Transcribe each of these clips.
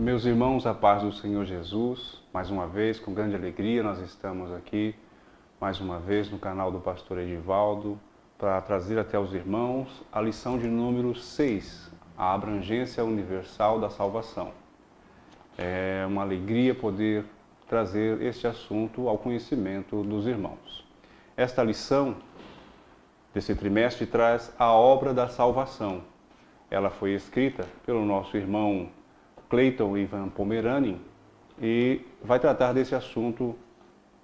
Meus irmãos, a paz do Senhor Jesus, mais uma vez, com grande alegria, nós estamos aqui, mais uma vez, no canal do Pastor Edivaldo, para trazer até os irmãos a lição de número 6, a abrangência universal da salvação. É uma alegria poder trazer este assunto ao conhecimento dos irmãos. Esta lição desse trimestre traz a obra da salvação. Ela foi escrita pelo nosso irmão Clayton Ivan Pomerani e vai tratar desse assunto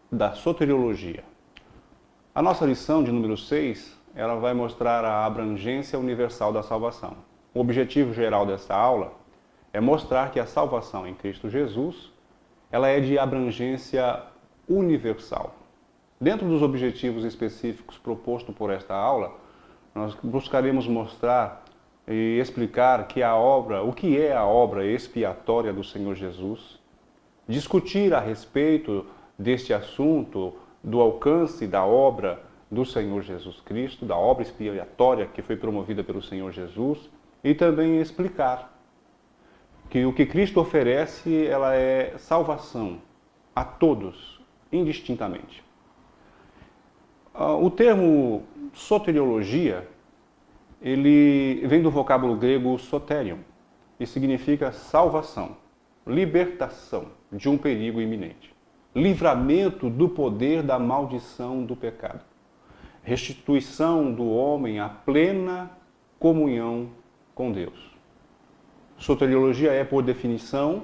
da soteriologia. A nossa lição de número 6, ela vai mostrar a abrangência universal da salvação. O objetivo geral dessa aula é mostrar que a salvação em Cristo Jesus, ela é de abrangência universal. Dentro dos objetivos específicos propostos por esta aula, nós buscaremos mostrar e explicar que o que é a obra expiatória do Senhor Jesus, discutir a respeito deste assunto, do alcance da obra do Senhor Jesus Cristo, da obra expiatória que foi promovida pelo Senhor Jesus, e também explicar que o que Cristo oferece, ela é salvação a todos, indistintamente. O termo soteriologia, ele vem do vocábulo grego soterion e significa salvação, libertação de um perigo iminente, livramento do poder da maldição do pecado, restituição do homem à plena comunhão com Deus. Soteriologia é, por definição,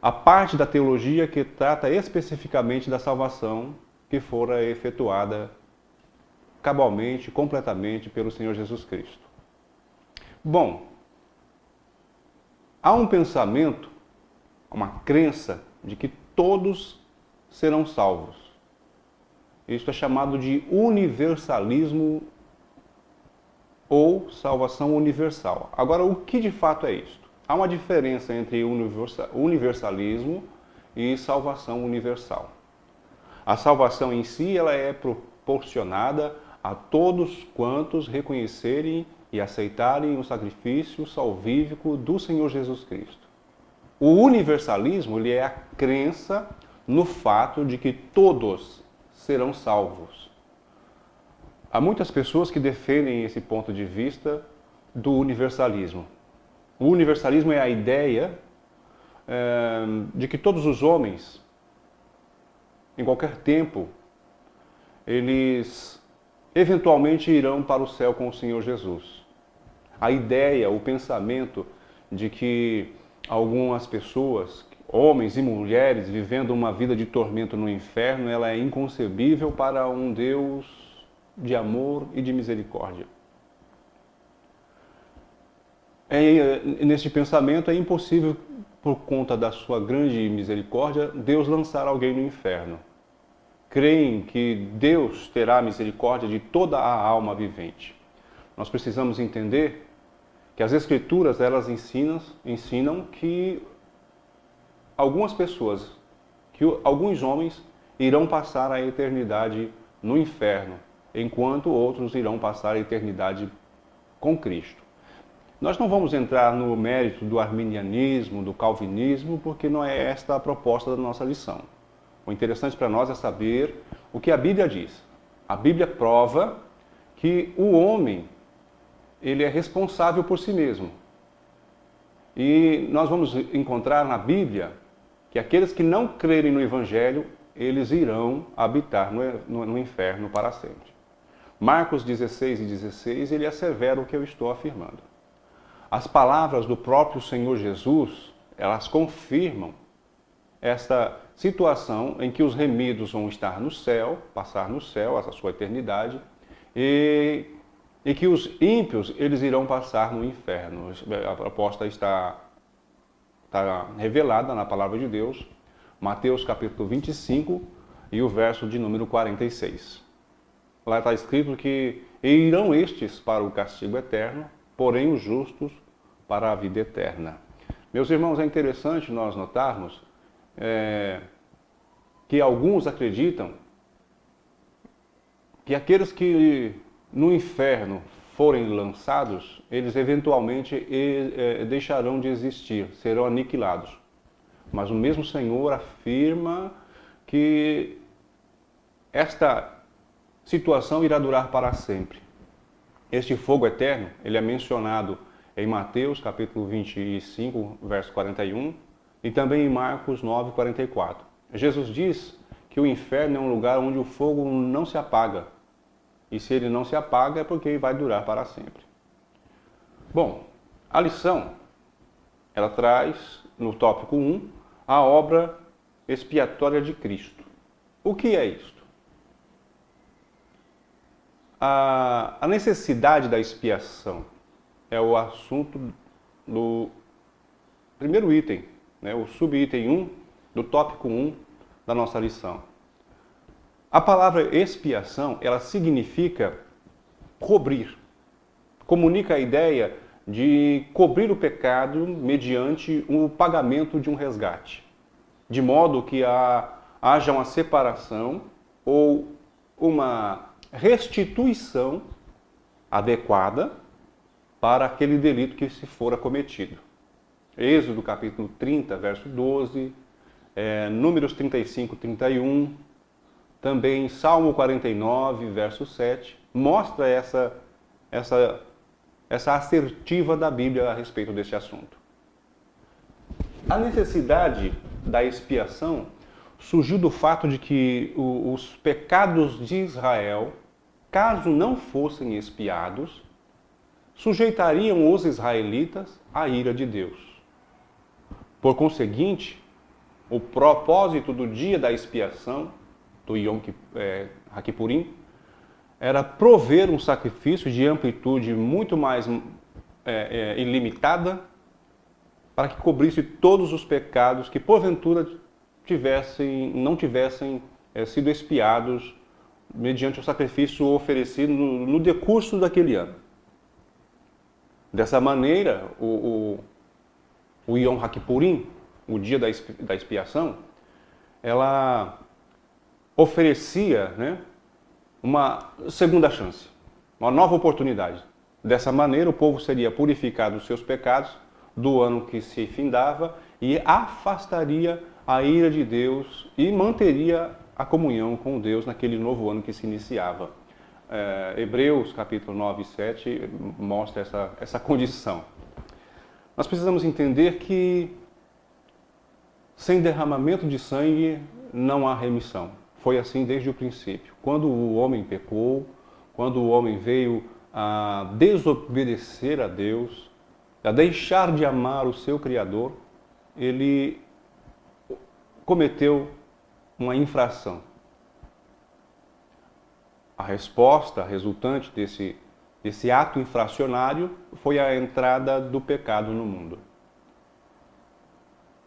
a parte da teologia que trata especificamente da salvação que fora efetuada cabalmente, completamente pelo Senhor Jesus Cristo. Bom, há um pensamento, uma crença de que todos serão salvos. Isso é chamado de universalismo ou salvação universal. Agora, o que de fato é isto? Há uma diferença entre universalismo e salvação universal. A salvação em si, ela é proporcionada a todos quantos reconhecerem e aceitarem o sacrifício salvífico do Senhor Jesus Cristo. O universalismo, ele é a crença no fato de que todos serão salvos. Há muitas pessoas que defendem esse ponto de vista do universalismo. O universalismo é a ideia de que todos os homens, em qualquer tempo, eles eventualmente irão para o céu com o Senhor Jesus. A ideia, o pensamento de que algumas pessoas, homens e mulheres, vivendo uma vida de tormento no inferno, ela é inconcebível para um Deus de amor e de misericórdia. Neste pensamento é impossível, por conta da sua grande misericórdia, Deus lançar alguém no inferno. Creem que Deus terá misericórdia de toda a alma vivente. Nós precisamos entender que as Escrituras, elas ensinam que algumas pessoas, que alguns homens irão passar a eternidade no inferno, enquanto outros irão passar a eternidade com Cristo. Nós não vamos entrar no mérito do arminianismo, do calvinismo, porque não é esta a proposta da nossa lição. O interessante para nós é saber o que a Bíblia diz. A Bíblia prova que o homem, ele é responsável por si mesmo. E nós vamos encontrar na Bíblia que aqueles que não crerem no Evangelho, eles irão habitar no inferno para sempre. Marcos 16:16, ele assevera o que eu estou afirmando. As palavras do próprio Senhor Jesus, elas confirmam esta situação em que os remidos vão estar no céu, passar no céu, essa sua eternidade, e que os ímpios, eles irão passar no inferno. A proposta está revelada na palavra de Deus, Mateus capítulo 25 e o verso de número 46. Lá está escrito que irão estes para o castigo eterno, porém os justos para a vida eterna. Meus irmãos, é interessante nós notarmos que alguns acreditam que aqueles que no inferno forem lançados, eles eventualmente deixarão de existir, serão aniquilados. Mas o mesmo Senhor afirma que esta situação irá durar para sempre. Este fogo eterno, ele é mencionado em Mateus, capítulo 25, verso 41, e também em Marcos 9, 44. Jesus diz que o inferno é um lugar onde o fogo não se apaga. E se ele não se apaga é porque vai durar para sempre. Bom, a lição, ela traz, no tópico 1, a obra expiatória de Cristo. O que é isto? A necessidade da expiação é o assunto do primeiro item, né, o subitem 1 do tópico 1 da nossa lição. A palavra expiação, ela significa cobrir. Comunica a ideia de cobrir o pecado mediante o pagamento de um resgate. De modo que haja uma separação ou uma restituição adequada para aquele delito que se fora cometido. Êxodo capítulo 30, verso 12, Números 35, 31, também Salmo 49, verso 7, mostra essa assertiva da Bíblia a respeito desse assunto. A necessidade da expiação surgiu do fato de que os pecados de Israel, caso não fossem expiados, sujeitariam os israelitas à ira de Deus. Por conseguinte, o propósito do dia da expiação, do Yom Kippurim, era prover um sacrifício de amplitude muito mais ilimitada para que cobrisse todos os pecados que porventura não tivessem sido expiados mediante o sacrifício oferecido no decurso daquele ano. Dessa maneira, o Yom Kippurim, o dia da expiação, ela oferecia, né, uma segunda chance, uma nova oportunidade. Dessa maneira, o povo seria purificado dos seus pecados do ano que se findava e afastaria a ira de Deus e manteria a comunhão com Deus naquele novo ano que se iniciava. Hebreus, capítulo 9 e 7, mostra essa condição. Nós precisamos entender que sem derramamento de sangue não há remissão. Foi assim desde o princípio. Quando o homem pecou, quando o homem veio a desobedecer a Deus, a deixar de amar o seu Criador, ele cometeu uma infração. A resposta resultante desse ato infracionário foi a entrada do pecado no mundo.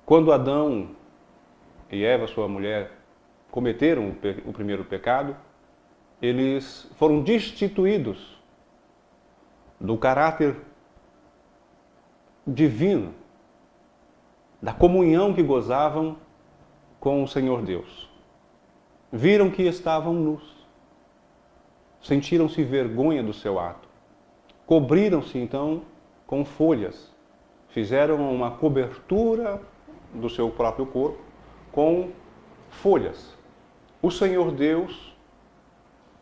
Quando Adão e Eva, sua mulher, cometeram o primeiro pecado, eles foram destituídos do caráter divino, da comunhão que gozavam com o Senhor Deus. Viram que estavam nus. Sentiram-se vergonha do seu ato. Cobriram-se, então, com folhas. Fizeram uma cobertura do seu próprio corpo com folhas. O Senhor Deus,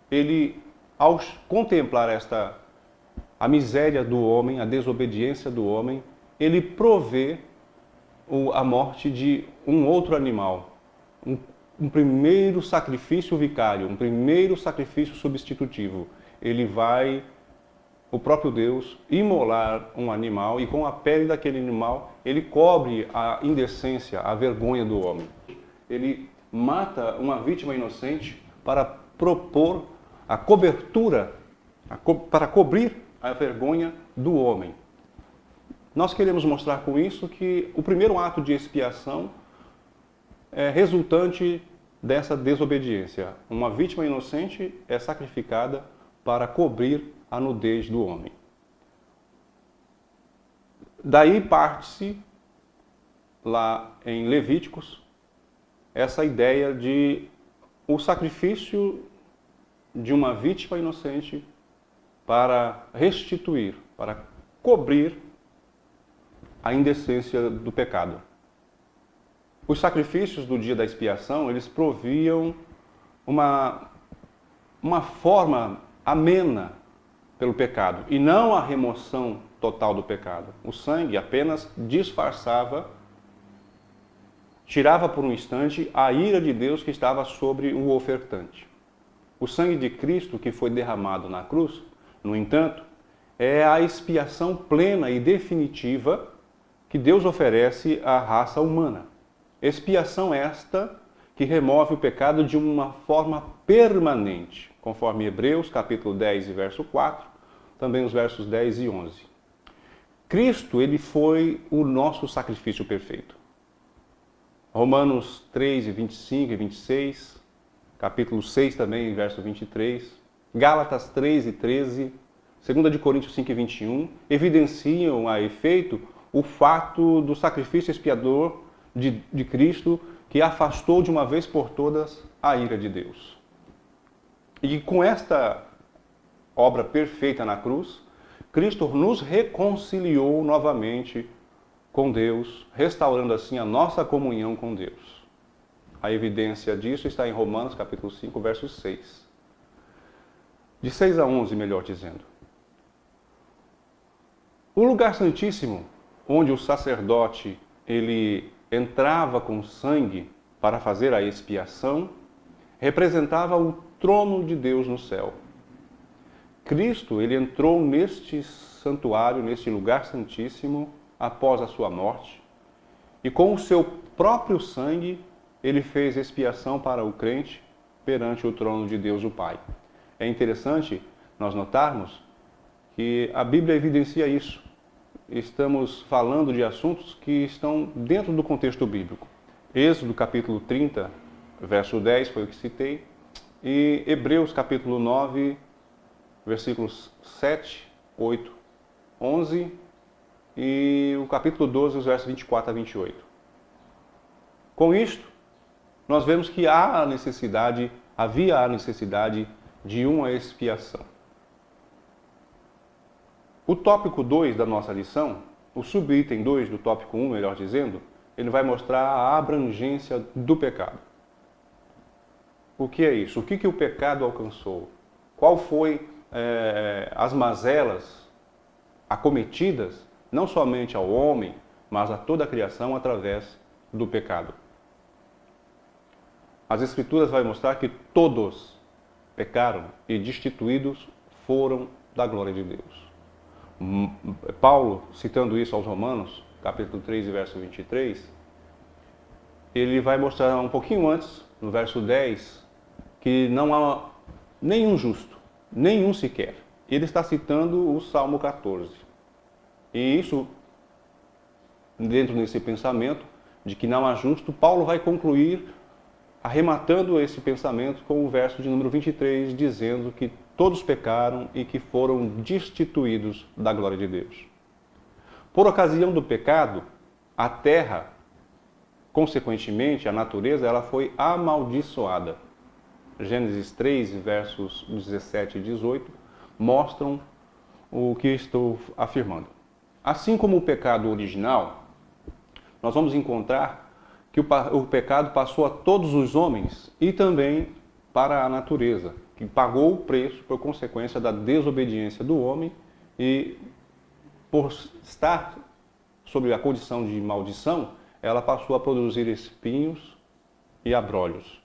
ele, ao contemplar a miséria do homem, a desobediência do homem, ele provê a morte de um outro animal, um primeiro sacrifício vicário, um primeiro sacrifício substitutivo. O próprio Deus, imolar um animal e com a pele daquele animal, ele cobre a indecência, a vergonha do homem. Ele mata uma vítima inocente para propor a cobertura, para cobrir a vergonha do homem. Nós queremos mostrar com isso que o primeiro ato de expiação é resultante dessa desobediência. Uma vítima inocente é sacrificada para cobrir a nudez do homem. Daí parte-se, lá em Levíticos, essa ideia de o sacrifício de uma vítima inocente para restituir, para cobrir a indecência do pecado. Os sacrifícios do dia da expiação, eles proviam uma forma amena pelo pecado, e não a remoção total do pecado. O sangue apenas disfarçava, tirava por um instante a ira de Deus que estava sobre o ofertante. O sangue de Cristo que foi derramado na cruz, no entanto, é a expiação plena e definitiva que Deus oferece à raça humana. Expiação esta que remove o pecado de uma forma permanente, conforme Hebreus capítulo 10 e verso 4, também os versos 10 e 11. Cristo, ele foi o nosso sacrifício perfeito. Romanos 3, 25 e 26, capítulo 6 também, verso 23, Gálatas 3 e 13, 2 Coríntios 5 e 21, evidenciam a efeito o fato do sacrifício expiador de Cristo, que afastou de uma vez por todas a ira de Deus. E com esta obra perfeita na cruz, Cristo nos reconciliou novamente com Deus, restaurando assim a nossa comunhão com Deus. A evidência disso está em Romanos capítulo 5, verso 6. De 6 a 11, melhor dizendo. O lugar santíssimo, onde o sacerdote ele entrava com sangue para fazer a expiação, representava o trono de Deus no céu. Cristo, ele entrou neste santuário, neste lugar santíssimo, após a sua morte, e com o seu próprio sangue, ele fez expiação para o crente perante o trono de Deus o Pai. É interessante nós notarmos que a Bíblia evidencia isso. Estamos falando de assuntos que estão dentro do contexto bíblico. Êxodo capítulo 30, verso 10, foi o que citei, e Hebreus capítulo 9, versículos 7, 8, 11 e o capítulo 12, os versos 24 a 28. Com isto, nós vemos que havia a necessidade de uma expiação. O tópico 2 da nossa lição, o subitem 2 do tópico 1, melhor dizendo, ele vai mostrar a abrangência do pecado. O que é isso? O que o pecado alcançou? Qual foi as mazelas acometidas, não somente ao homem, mas a toda a criação através do pecado? As Escrituras vão mostrar que todos pecaram e destituídos foram da glória de Deus. Paulo, citando isso aos Romanos, capítulo 3 e verso 23, ele vai mostrar um pouquinho antes, no verso 10, que não há nenhum justo, nenhum sequer. Ele está citando o Salmo 14. E isso, dentro desse pensamento de que não há justo, Paulo vai concluir arrematando esse pensamento com o verso de número 23, dizendo que todos pecaram e que foram destituídos da glória de Deus. Por ocasião do pecado, a terra, consequentemente, a natureza, ela foi amaldiçoada. Gênesis 3, versos 17 e 18, mostram o que estou afirmando. Assim como o pecado original, nós vamos encontrar que o pecado passou a todos os homens e também para a natureza, que pagou o preço por consequência da desobediência do homem e, por estar sob a condição de maldição, ela passou a produzir espinhos e abrolhos.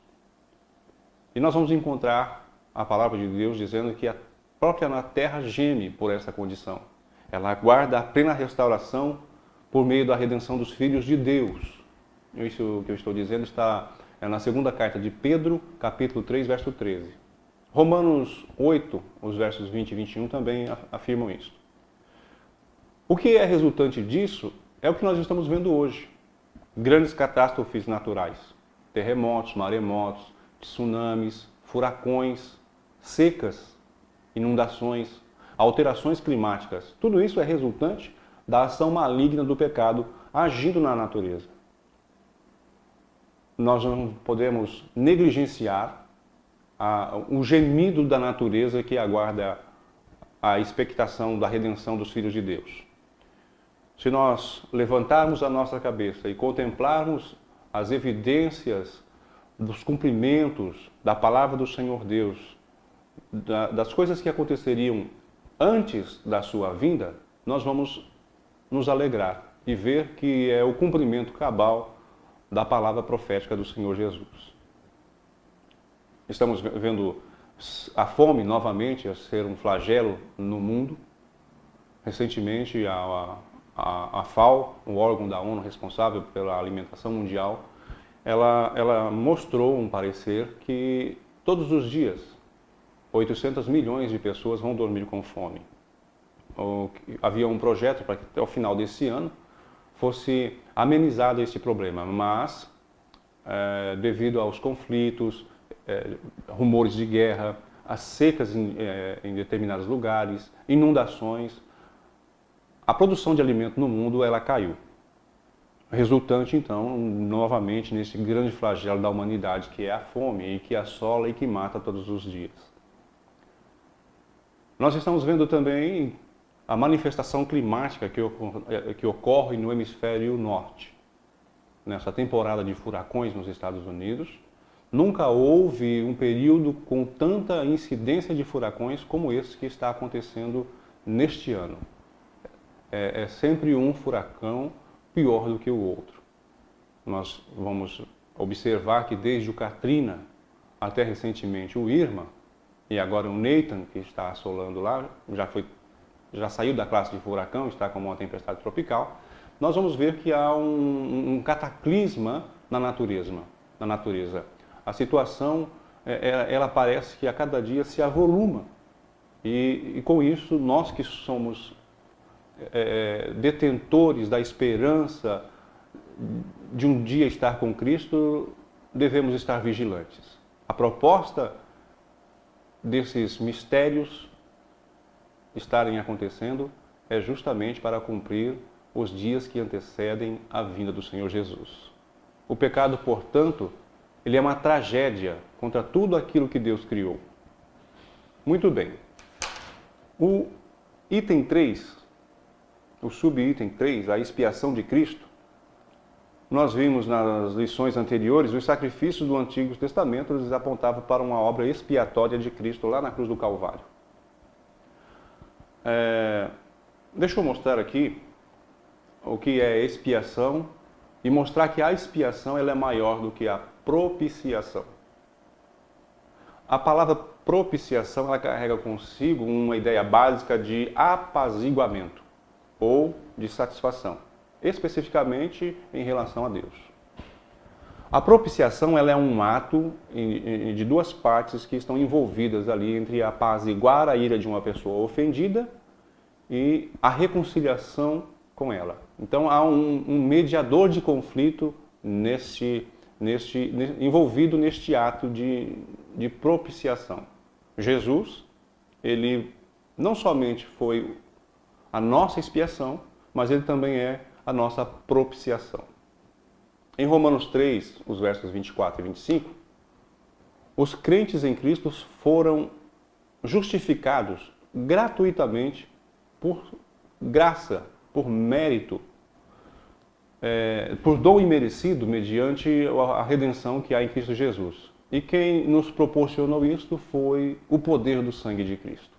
E nós vamos encontrar a palavra de Deus dizendo que a própria terra geme por essa condição. Ela aguarda a plena restauração por meio da redenção dos filhos de Deus. Isso que eu estou dizendo está na segunda carta de Pedro, capítulo 3, verso 13. Romanos 8, os versos 20 e 21 também afirmam isso. O que é resultante disso é o que nós estamos vendo hoje. Grandes catástrofes naturais, terremotos, maremotos, tsunamis, furacões, secas, inundações, alterações climáticas. Tudo isso é resultante da ação maligna do pecado agindo na natureza. Nós não podemos negligenciar o gemido da natureza que aguarda a expectação da redenção dos filhos de Deus. Se nós levantarmos a nossa cabeça e contemplarmos as evidências dos cumprimentos da palavra do Senhor Deus, das coisas que aconteceriam antes da sua vinda, nós vamos nos alegrar e ver que é o cumprimento cabal da palavra profética do Senhor Jesus. Estamos vendo a fome novamente a ser um flagelo no mundo. Recentemente, a FAO, o órgão da ONU responsável pela alimentação mundial, ela mostrou um parecer que todos os dias 800 milhões de pessoas vão dormir com fome. Havia um projeto para que até o final desse ano fosse amenizado este problema, mas devido aos conflitos, rumores de guerra, as secas em determinados lugares, inundações, a produção de alimento no mundo ela caiu. Resultante, então, novamente nesse grande flagelo da humanidade, que é a fome, e que assola e que mata todos os dias. Nós estamos vendo também a manifestação climática que ocorre no hemisfério norte. Nessa temporada de furacões nos Estados Unidos, nunca houve um período com tanta incidência de furacões como esse que está acontecendo neste ano. É sempre um furacão pior do que o outro. Nós vamos observar que desde o Katrina até recentemente o Irma, e agora o Nathan, que está assolando lá, já saiu da classe de furacão, está como uma tempestade tropical, nós vamos ver que há um cataclisma na natureza. A situação, ela parece que a cada dia se avoluma. E com isso, nós que somos detentores da esperança de um dia estar com Cristo, devemos estar vigilantes. A proposta desses mistérios estarem acontecendo é justamente para cumprir os dias que antecedem a vinda do Senhor Jesus. O pecado, portanto, ele é uma tragédia contra tudo aquilo que Deus criou. Muito bem. O item 3, o subitem 3, a expiação de Cristo, nós vimos nas lições anteriores, os sacrifícios do Antigo Testamento eles apontavam para uma obra expiatória de Cristo lá na cruz do Calvário. Deixa eu mostrar aqui o que é expiação e mostrar que a expiação ela é maior do que a propiciação. A palavra propiciação ela carrega consigo uma ideia básica de apaziguamento ou de satisfação, especificamente em relação a Deus. A propiciação ela é um ato de duas partes que estão envolvidas ali entre apaziguar a ira de uma pessoa ofendida e a reconciliação com ela. Então há um mediador de conflito envolvido neste ato de propiciação. Jesus, ele não somente foi a nossa expiação, mas ele também é a nossa propiciação. Em Romanos 3, os versos 24 e 25, os crentes em Cristo foram justificados gratuitamente por graça, por mérito, por dom imerecido mediante a redenção que há em Cristo Jesus. E quem nos proporcionou isto foi o poder do sangue de Cristo.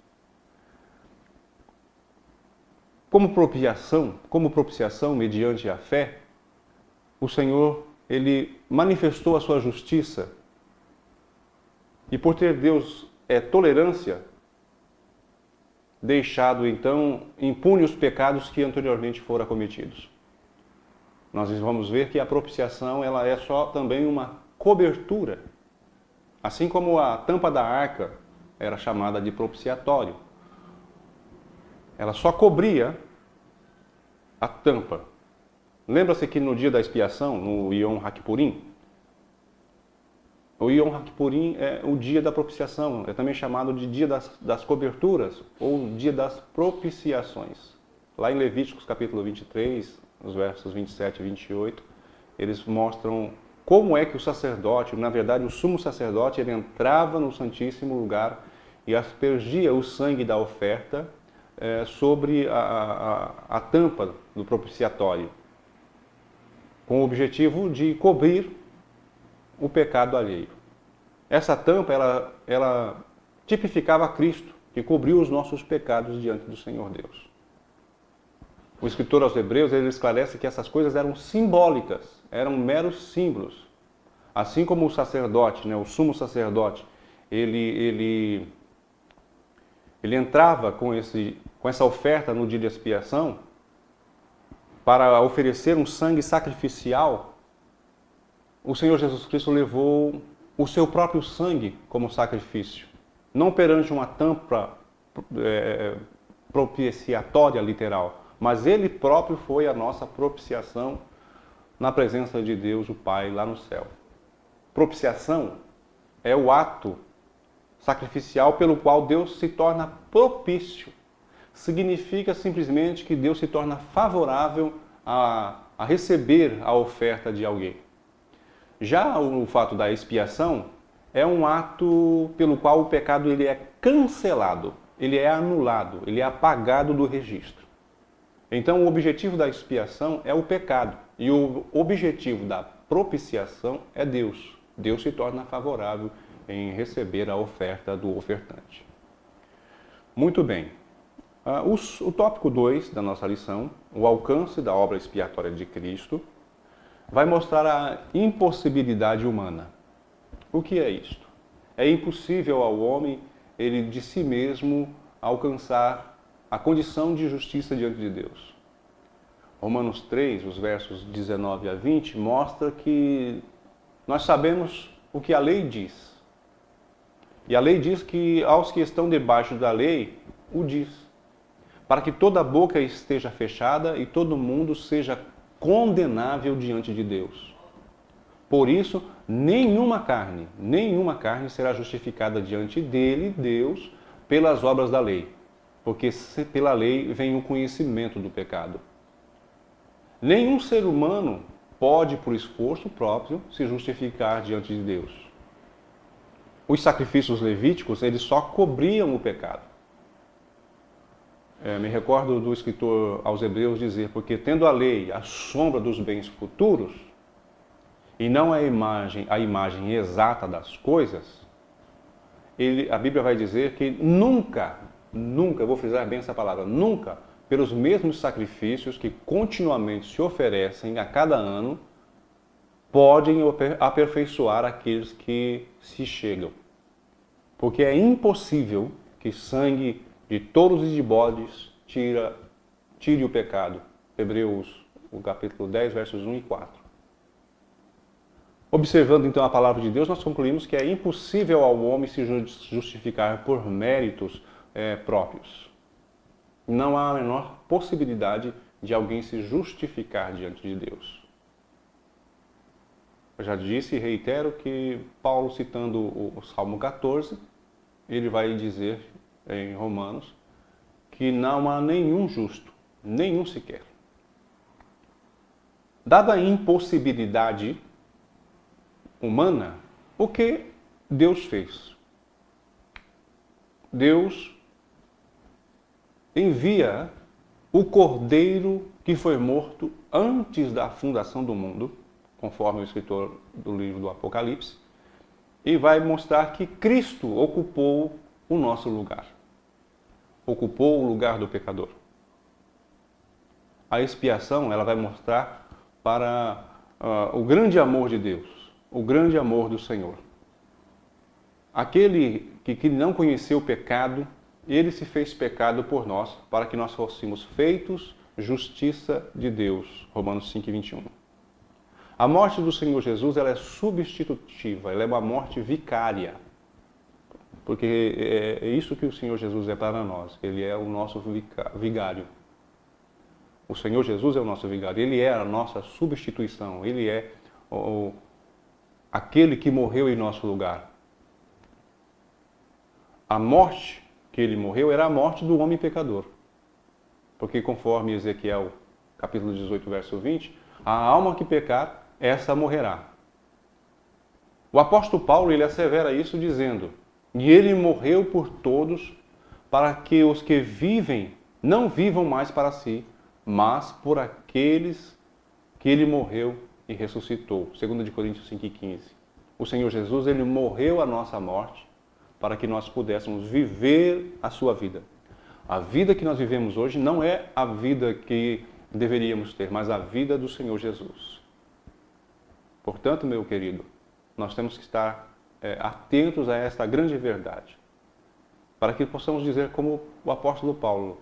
Como propiciação mediante a fé, o Senhor, ele manifestou a sua justiça e por ter Deus tolerância, deixado então impune os pecados que anteriormente foram cometidos. Nós vamos ver que a propiciação ela é só também uma cobertura, assim como a tampa da arca era chamada de propiciatório. Ela só cobria a tampa. Lembra-se que no dia da expiação, no Yom HaKippurim, o Yom HaKippurim é o dia da propiciação, é também chamado de dia das coberturas ou dia das propiciações. Lá em Levíticos capítulo 23, os versos 27 e 28, eles mostram como é que o sacerdote, na verdade o sumo sacerdote, ele entrava no Santíssimo Lugar e aspergia o sangue da oferta sobre a tampa do propiciatório, com o objetivo de cobrir o pecado alheio. Essa tampa, ela tipificava Cristo, que cobriu os nossos pecados diante do Senhor Deus. O escritor aos Hebreus, ele esclarece que essas coisas eram simbólicas, eram meros símbolos. Assim como o sacerdote, o sumo sacerdote, ele entrava com essa oferta no dia de expiação para oferecer um sangue sacrificial. O Senhor Jesus Cristo levou o seu próprio sangue como sacrifício, não perante uma tampa propiciatória literal, mas ele próprio foi a nossa propiciação na presença de Deus, o Pai, lá no céu. Propiciação é o ato sacrificial pelo qual Deus se torna propício. Significa simplesmente que Deus se torna favorável a receber a oferta de alguém. Já o fato da expiação é um ato pelo qual o pecado ele é cancelado, ele é anulado, ele é apagado do registro. Então o objetivo da expiação é o pecado e o objetivo da propiciação é Deus. Deus se torna favorável em receber a oferta do ofertante. Muito bem. O tópico 2 da nossa lição, o alcance da obra expiatória de Cristo, vai mostrar a impossibilidade humana. O que é isto? É impossível ao homem, ele de si mesmo, alcançar a condição de justiça diante de Deus. Romanos 3, os versos 19 a 20, mostra que nós sabemos o que a lei diz. E a lei diz que aos que estão debaixo da lei, o diz, para que toda boca esteja fechada e todo mundo seja condenável diante de Deus. Por isso, nenhuma carne será justificada diante dele, Deus, pelas obras da lei, porque pela lei vem o conhecimento do pecado. Nenhum ser humano pode, por esforço próprio, se justificar diante de Deus. Os sacrifícios levíticos, eles só cobriam o pecado. Me recordo do escritor aos Hebreus dizer, porque tendo a lei a sombra dos bens futuros, e não a imagem exata das coisas, a Bíblia vai dizer que nunca, eu vou frisar bem essa palavra, nunca, pelos mesmos sacrifícios que continuamente se oferecem a cada ano, podem aperfeiçoar aqueles que se chegam. Porque é impossível que sangue de touros e de bodes tire o pecado. Hebreus, o capítulo 10, versos 1 e 4. Observando então a palavra de Deus, nós concluímos que é impossível ao homem se justificar por méritos próprios. Não há a menor possibilidade de alguém se justificar diante de Deus. Eu já disse e reitero que Paulo, citando o Salmo 14, ele vai dizer em Romanos que não há nenhum justo, nenhum sequer. Dada a impossibilidade humana, o que Deus fez? Deus envia o Cordeiro que foi morto antes da fundação do mundo, conforme o escritor do livro do Apocalipse, e vai mostrar que Cristo ocupou o nosso lugar. Ocupou o lugar do pecador. A expiação, ela vai mostrar para o grande amor de Deus, o grande amor do Senhor. Aquele que não conheceu o pecado, ele se fez pecado por nós, para que nós fôssemos feitos justiça de Deus. Romanos 5, 21. A morte do Senhor Jesus, ela é substitutiva, ela é uma morte vicária. Porque é isso que o Senhor Jesus é para nós. Ele é o nosso vigário. O Senhor Jesus é o nosso vigário. Ele é a nossa substituição. Ele é aquele que morreu em nosso lugar. A morte que ele morreu era a morte do homem pecador. Porque conforme Ezequiel, capítulo 18, verso 20, a alma que pecar, essa morrerá. O apóstolo Paulo, ele assevera isso dizendo, e ele morreu por todos, para que os que vivem não vivam mais para si, mas por aqueles que ele morreu e ressuscitou. 2 Coríntios 5,15. O Senhor Jesus, ele morreu a nossa morte para que nós pudéssemos viver a sua vida. A vida que nós vivemos hoje não é a vida que deveríamos ter, mas a vida do Senhor Jesus. Portanto, meu querido, nós temos que estar atentos a esta grande verdade, para que possamos dizer como o apóstolo Paulo: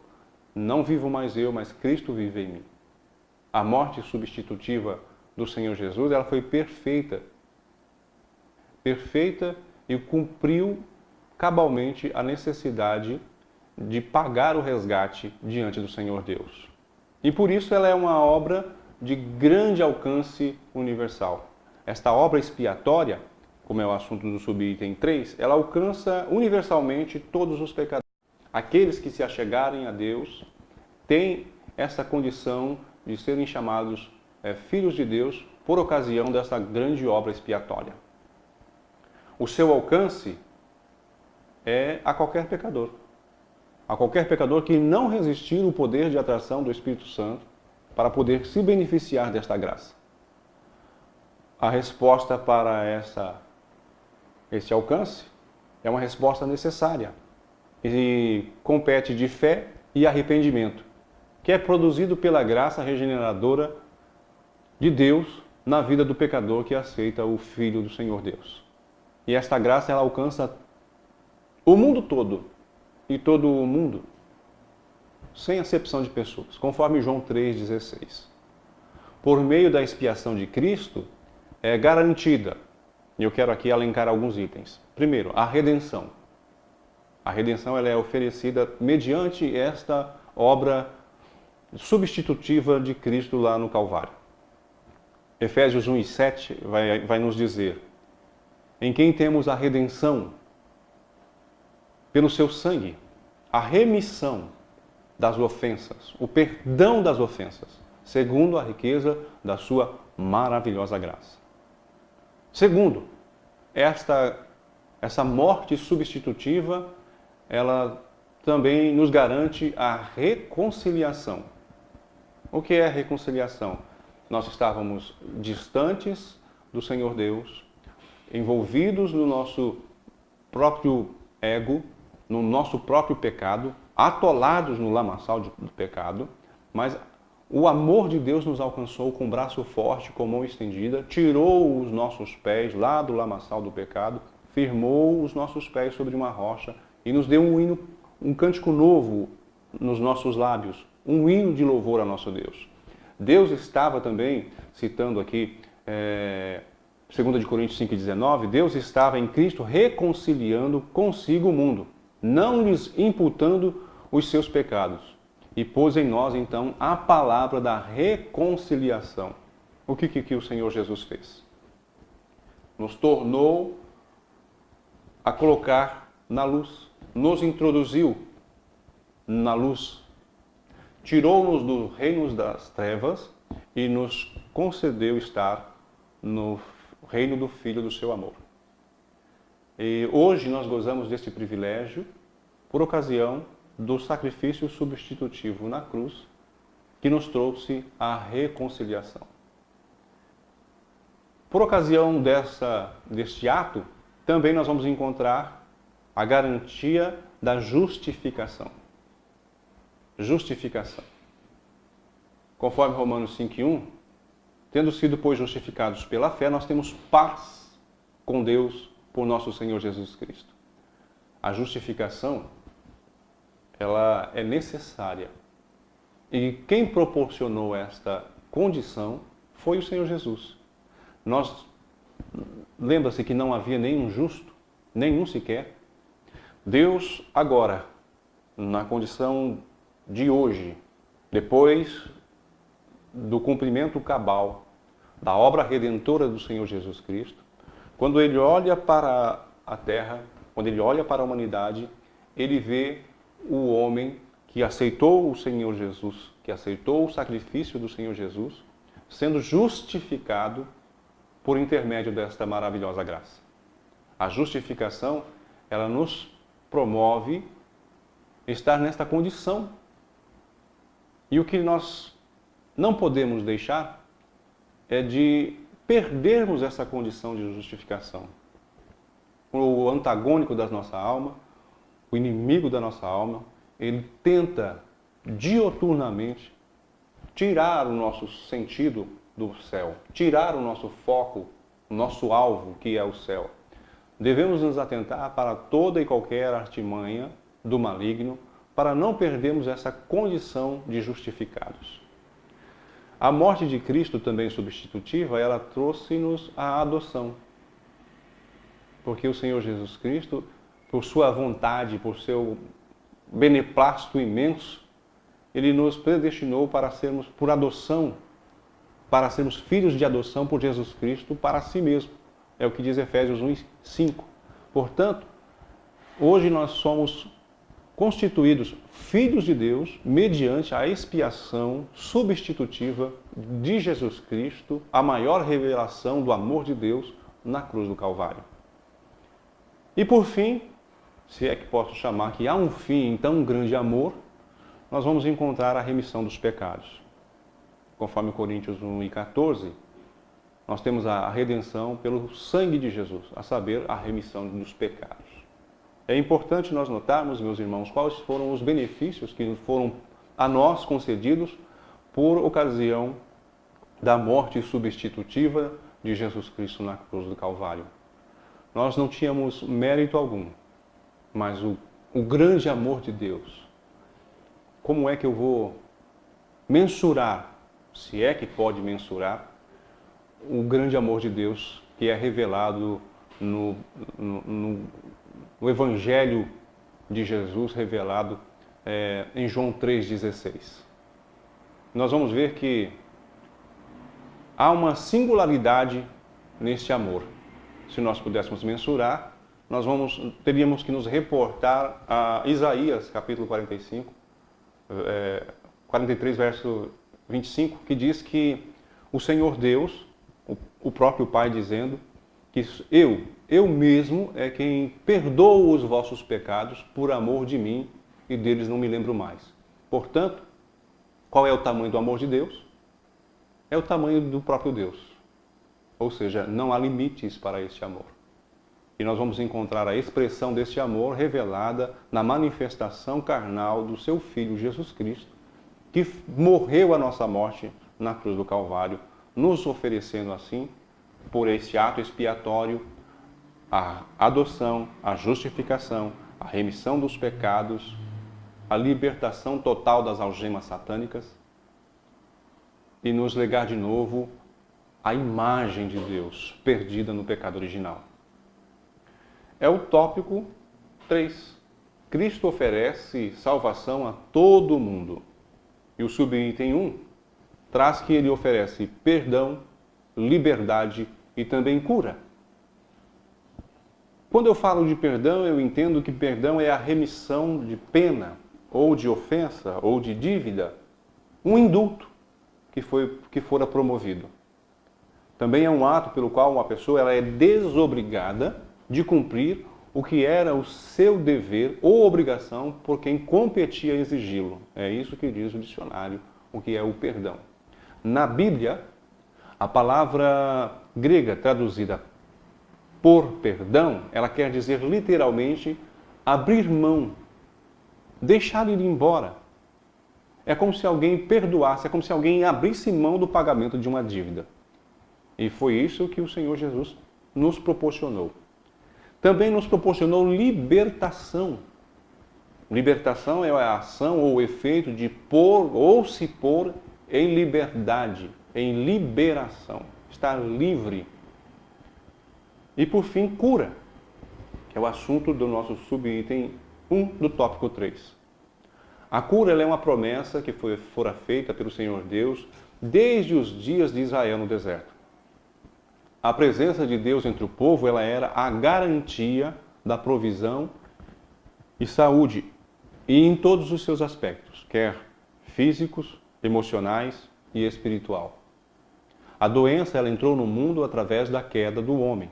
não vivo mais eu, mas Cristo vive em mim. A morte substitutiva do Senhor Jesus, ela foi perfeita. Perfeita e cumpriu cabalmente a necessidade de pagar o resgate diante do Senhor Deus. E por isso ela é uma obra de grande alcance universal. Esta obra expiatória, como é o assunto do subitem 3, ela alcança universalmente todos os pecadores. Aqueles que se achegarem a Deus têm essa condição de serem chamados filhos de Deus por ocasião desta grande obra expiatória. O seu alcance é a qualquer pecador. A qualquer pecador que não resistir ao poder de atração do Espírito Santo para poder se beneficiar desta graça. A resposta para esse alcance é uma resposta necessária e compete de fé e arrependimento, que é produzido pela graça regeneradora de Deus na vida do pecador que aceita o Filho do Senhor Deus. E esta graça ela alcança o mundo todo, e todo o mundo, sem acepção de pessoas, conforme João 3,16. Por meio da expiação de Cristo, é garantida, e eu quero aqui elencar alguns itens. Primeiro, a redenção. A redenção ela é oferecida mediante esta obra substitutiva de Cristo lá no Calvário. Efésios 1,7 vai nos dizer: em quem temos a redenção pelo seu sangue, a remissão das ofensas, o perdão das ofensas, segundo a riqueza da sua maravilhosa graça. Segundo, essa morte substitutiva, ela também nos garante a reconciliação. O que é a reconciliação? Nós estávamos distantes do Senhor Deus, envolvidos no nosso próprio ego, no nosso próprio pecado, atolados no lamaçal do pecado, mas o amor de Deus nos alcançou com braço forte, com mão estendida, tirou os nossos pés lá do lamaçal do pecado, firmou os nossos pés sobre uma rocha e nos deu um hino, um cântico novo nos nossos lábios, um hino de louvor a nosso Deus. Deus estava também, citando aqui 2 Coríntios 5,19, Deus estava em Cristo reconciliando consigo o mundo, não lhes imputando os seus pecados, e pôs em nós, então, a palavra da reconciliação. O que o Senhor Jesus fez? Nos tornou a colocar na luz, nos introduziu na luz, tirou-nos do reino das trevas e nos concedeu estar no reino do Filho do seu amor. E hoje nós gozamos deste privilégio por ocasião do sacrifício substitutivo na cruz que nos trouxe a reconciliação. Por ocasião deste ato, também nós vamos encontrar a garantia da justificação. Justificação. Conforme Romanos 5,1, tendo sido, pois, justificados pela fé, nós temos paz com Deus por nosso Senhor Jesus Cristo. A justificação, ela é necessária. E quem proporcionou esta condição foi o Senhor Jesus. Lembra-se que não havia nenhum justo, nenhum sequer. Deus agora, na condição de hoje, depois do cumprimento cabal da obra redentora do Senhor Jesus Cristo, quando Ele olha para a terra, quando Ele olha para a humanidade, Ele vê o homem que aceitou o Senhor Jesus, que aceitou o sacrifício do Senhor Jesus, sendo justificado por intermédio desta maravilhosa graça. A justificação, ela nos promove estar nesta condição E o que nós não podemos deixar é de perdermos essa condição de justificação. O antagônico da nossa alma, o inimigo da nossa alma, ele tenta dioturnamente tirar o nosso sentido do céu, tirar o nosso foco, o nosso alvo, que é o céu. Devemos nos atentar para toda e qualquer artimanha do maligno, para não perdermos essa condição de justificados. A morte de Cristo, também substitutiva, ela trouxe-nos a adoção. Porque o Senhor Jesus Cristo, por sua vontade, por seu beneplácito imenso, Ele nos predestinou para sermos, por adoção, para sermos filhos de adoção por Jesus Cristo para si mesmo. É o que diz Efésios 1:5. Portanto, hoje nós somos constituídos filhos de Deus mediante a expiação substitutiva de Jesus Cristo, a maior revelação do amor de Deus na cruz do Calvário. E por fim, se é que posso chamar que há um fim em tão grande amor, nós vamos encontrar a remissão dos pecados. Conforme Coríntios 1:14, nós temos a redenção pelo sangue de Jesus, a saber, a remissão dos pecados. É importante nós notarmos, meus irmãos, quais foram os benefícios que foram a nós concedidos por ocasião da morte substitutiva de Jesus Cristo na cruz do Calvário. Nós não tínhamos mérito algum, mas o grande amor de Deus. Como é que eu vou mensurar, se é que pode mensurar, o grande amor de Deus que é revelado no Evangelho de Jesus, revelado em João 3,16. Nós vamos ver que há uma singularidade neste amor. Se nós pudéssemos mensurar, teríamos que nos reportar a Isaías, capítulo 45, 43, verso 25, que diz que o Senhor Deus, o próprio Pai dizendo que eu mesmo é quem perdoo os vossos pecados por amor de mim e deles não me lembro mais. Portanto, qual é o tamanho do amor de Deus? É o tamanho do próprio Deus. Ou seja, não há limites para este amor. E nós vamos encontrar a expressão deste amor revelada na manifestação carnal do seu Filho Jesus Cristo, que morreu a nossa morte na cruz do Calvário, nos oferecendo assim, por este ato expiatório, a adoção, a justificação, a remissão dos pecados, a libertação total das algemas satânicas e nos legar de novo a imagem de Deus perdida no pecado original. É o tópico 3. Cristo oferece salvação a todo mundo. E o subitem 1 traz que ele oferece perdão, liberdade e também cura. Quando eu falo de perdão, eu entendo que perdão é a remissão de pena, ou de ofensa, ou de dívida, um indulto que fora promovido. Também é um ato pelo qual uma pessoa ela é desobrigada de cumprir o que era o seu dever ou obrigação por quem competia exigi-lo. É isso que diz o dicionário, o que é o perdão. Na Bíblia, a palavra grega traduzida por perdão, ela quer dizer literalmente abrir mão, deixar ir embora. É como se alguém perdoasse, é como se alguém abrisse mão do pagamento de uma dívida. E foi isso que o Senhor Jesus nos proporcionou. Também nos proporcionou libertação. Libertação é a ação ou o efeito de pôr ou se pôr em liberdade, em liberação, estar livre. E por fim, cura, que é o assunto do nosso subitem 1 do tópico 3. A cura ela é uma promessa que fora feita pelo Senhor Deus desde os dias de Israel no deserto. A presença de Deus entre o povo ela era a garantia da provisão e saúde, e em todos os seus aspectos, quer físicos, emocionais e espiritual. A doença ela entrou no mundo através da queda do homem.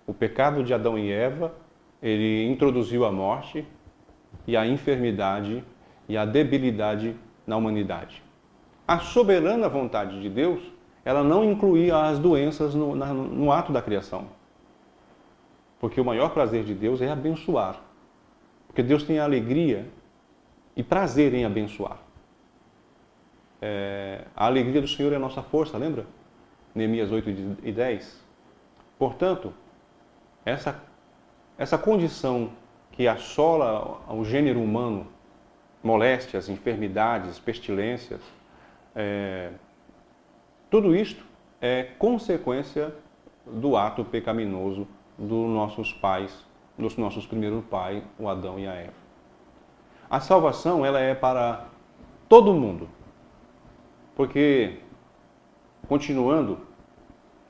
O pecado de Adão e Eva, ele introduziu a morte e a enfermidade e a debilidade na humanidade. A soberana vontade de Deus, ela não incluía as doenças no ato da criação. Porque o maior prazer de Deus é abençoar. Porque Deus tem alegria e prazer em abençoar. A alegria do Senhor é a nossa força, lembra? Neemias 8:10. Portanto, essa condição que assola o gênero humano, moléstias, enfermidades, pestilências, tudo isto é consequência do ato pecaminoso dos nossos pais, dos nossos primeiros pais, o Adão e a Eva. A salvação, ela é para todo mundo. Porque, continuando,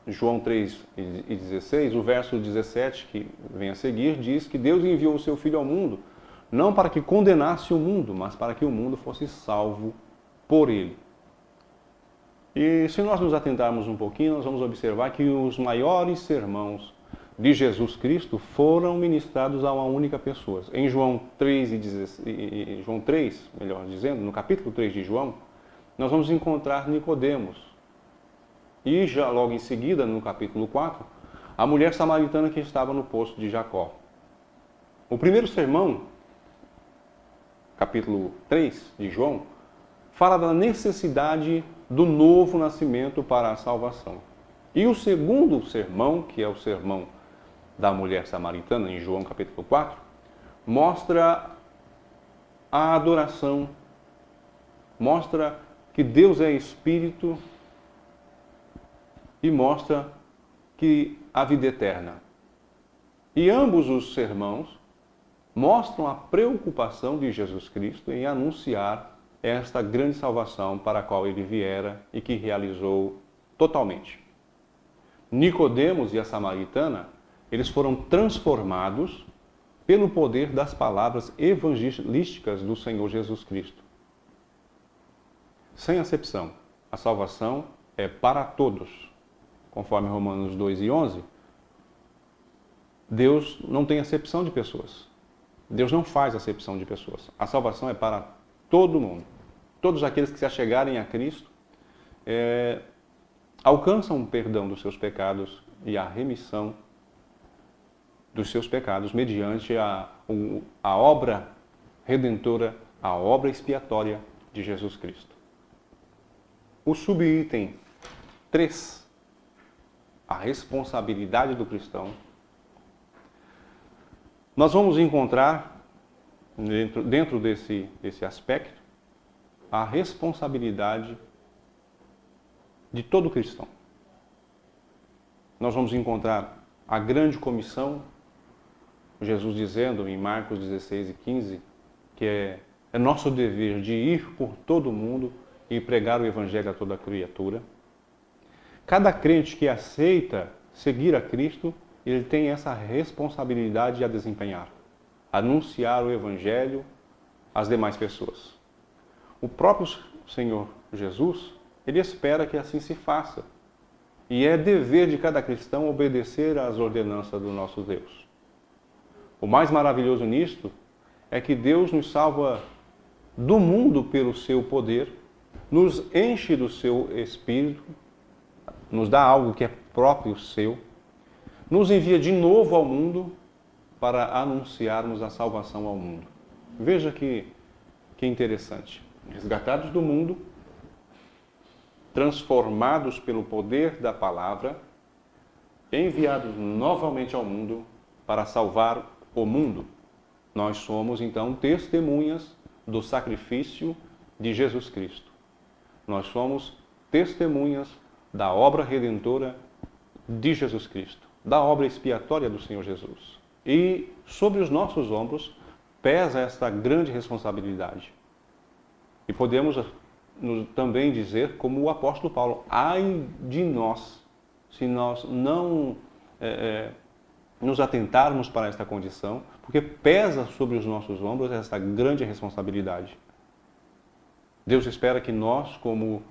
João 3:16, o verso 17, que vem a seguir, diz que Deus enviou o seu Filho ao mundo, não para que condenasse o mundo, mas para que o mundo fosse salvo por ele. E se nós nos atentarmos um pouquinho, nós vamos observar que os maiores sermões de Jesus Cristo foram ministrados a uma única pessoa. Em João 3, melhor dizendo, no capítulo 3 de João, nós vamos encontrar Nicodemos. E já logo em seguida, no capítulo 4, a mulher samaritana que estava no poço de Jacó. O primeiro sermão, capítulo 3 de João, fala da necessidade do novo nascimento para a salvação. E o segundo sermão, que é o sermão da mulher samaritana, em João capítulo 4, mostra a adoração, mostra que Deus é Espírito e mostra que a vida eterna. E ambos os sermãos mostram a preocupação de Jesus Cristo em anunciar esta grande salvação para a qual ele viera e que realizou totalmente. Nicodemos e a samaritana, eles foram transformados pelo poder das palavras evangelísticas do Senhor Jesus Cristo. Sem acepção, a salvação é para todos. Conforme Romanos 2:11, Deus não tem acepção de pessoas. Deus não faz acepção de pessoas. A salvação é para todo mundo. Todos aqueles que se achegarem a Cristo alcançam o perdão dos seus pecados e a remissão dos seus pecados mediante a obra redentora, a obra expiatória de Jesus Cristo. O subitem 3, a responsabilidade do cristão, nós vamos encontrar dentro desse aspecto a responsabilidade de todo cristão. Nós vamos encontrar a grande comissão, Jesus dizendo em Marcos 16:15, que é nosso dever de ir por todo o mundo e pregar o Evangelho a toda criatura. Cada crente que aceita seguir a Cristo, ele tem essa responsabilidade a desempenhar, anunciar o Evangelho às demais pessoas. O próprio Senhor Jesus, ele espera que assim se faça. E é dever de cada cristão obedecer às ordenanças do nosso Deus. O mais maravilhoso nisto é que Deus nos salva do mundo pelo seu poder, nos enche do seu Espírito, nos dá algo que é próprio seu, nos envia de novo ao mundo para anunciarmos a salvação ao mundo. Veja que interessante. Resgatados do mundo, transformados pelo poder da palavra, enviados novamente ao mundo para salvar o mundo. Nós somos, então, testemunhas do sacrifício de Jesus Cristo. Nós somos testemunhas da obra redentora de Jesus Cristo, da obra expiatória do Senhor Jesus. E sobre os nossos ombros pesa esta grande responsabilidade. E podemos também dizer, como o apóstolo Paulo, ai de nós, se nós não nos atentarmos para esta condição, porque pesa sobre os nossos ombros esta grande responsabilidade. Deus espera que nós, como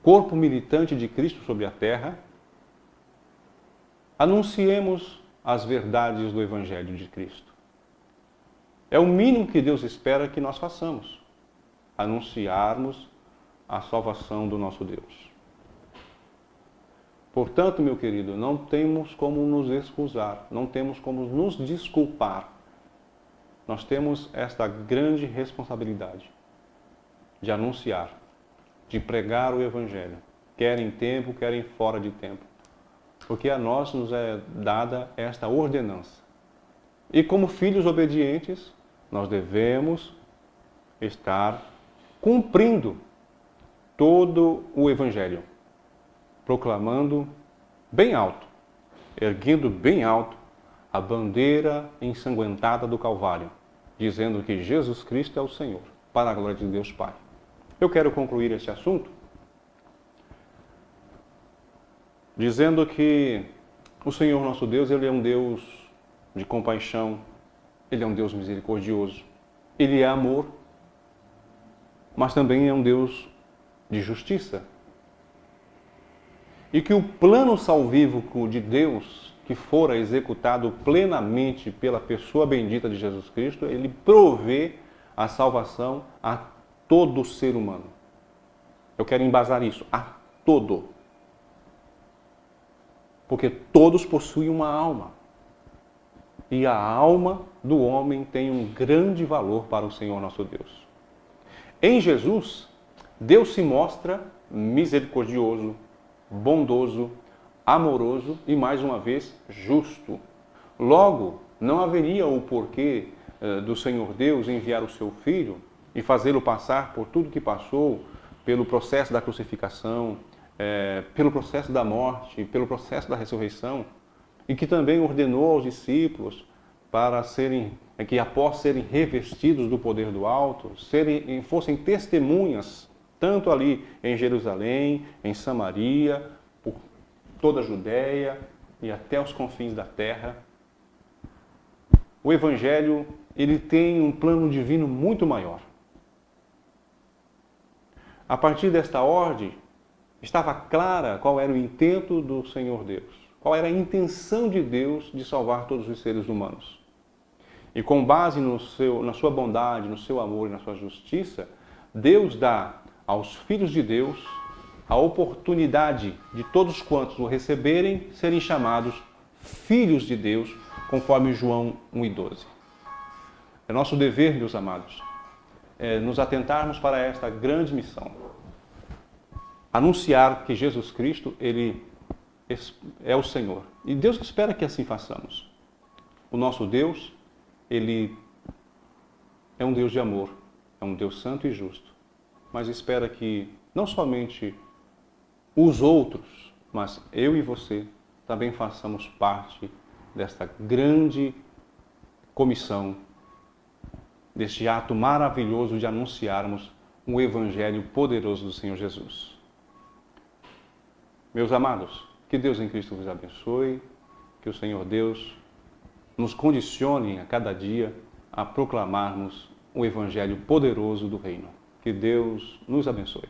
corpo militante de Cristo sobre a terra, anunciemos as verdades do Evangelho de Cristo. É o mínimo que Deus espera que nós façamos. anunciarmos a salvação do nosso Deus. Portanto, meu querido, não temos como nos excusar, não temos como nos desculpar. Nós temos esta grande responsabilidade de anunciar, de pregar o Evangelho, quer em tempo, quer em fora de tempo. Porque a nós nos é dada esta ordenança. E como filhos obedientes, nós devemos estar cumprindo todo o Evangelho, proclamando bem alto, erguendo bem alto a bandeira ensanguentada do Calvário, dizendo que Jesus Cristo é o Senhor, para a glória de Deus Pai. Eu quero concluir este assunto dizendo que o Senhor nosso Deus, Ele é um Deus de compaixão, Ele é um Deus misericordioso, Ele é amor, mas também é um Deus de justiça. E que o plano salvífico de Deus, que fora executado plenamente pela pessoa bendita de Jesus Cristo, Ele provê a salvação a todo ser humano. Eu quero embasar isso, a todo. Porque todos possuem uma alma. E a alma do homem tem um grande valor para o Senhor nosso Deus. Em Jesus, Deus se mostra misericordioso, bondoso, amoroso e, mais uma vez, justo. Logo, não haveria o porquê do Senhor Deus enviar o seu Filho e fazê-lo passar por tudo que passou, pelo processo da crucificação, pelo processo da morte, pelo processo da ressurreição, e que também ordenou aos discípulos para que após serem revestidos do poder do alto, fossem testemunhas, tanto ali em Jerusalém, em Samaria, por toda a Judéia e até os confins da terra. O Evangelho, ele tem um plano divino muito maior. A partir desta ordem, estava clara qual era o intento do Senhor Deus, qual era a intenção de Deus de salvar todos os seres humanos. E com base na sua bondade, no seu amor e na sua justiça, Deus dá aos filhos de Deus a oportunidade de todos quantos o receberem serem chamados filhos de Deus, conforme João 1:12. É nosso dever, meus amados, nos atentarmos para esta grande missão. Anunciar que Jesus Cristo, Ele é o Senhor. E Deus espera que assim façamos. O nosso Deus, Ele é um Deus de amor, é um Deus santo e justo, mas espera que não somente os outros, mas eu e você também façamos parte desta grande comissão, deste ato maravilhoso de anunciarmos um Evangelho poderoso do Senhor Jesus. Meus amados, que Deus em Cristo vos abençoe, que o Senhor Deus nos condicione a cada dia a proclamarmos o Evangelho poderoso do Reino. Que Deus nos abençoe.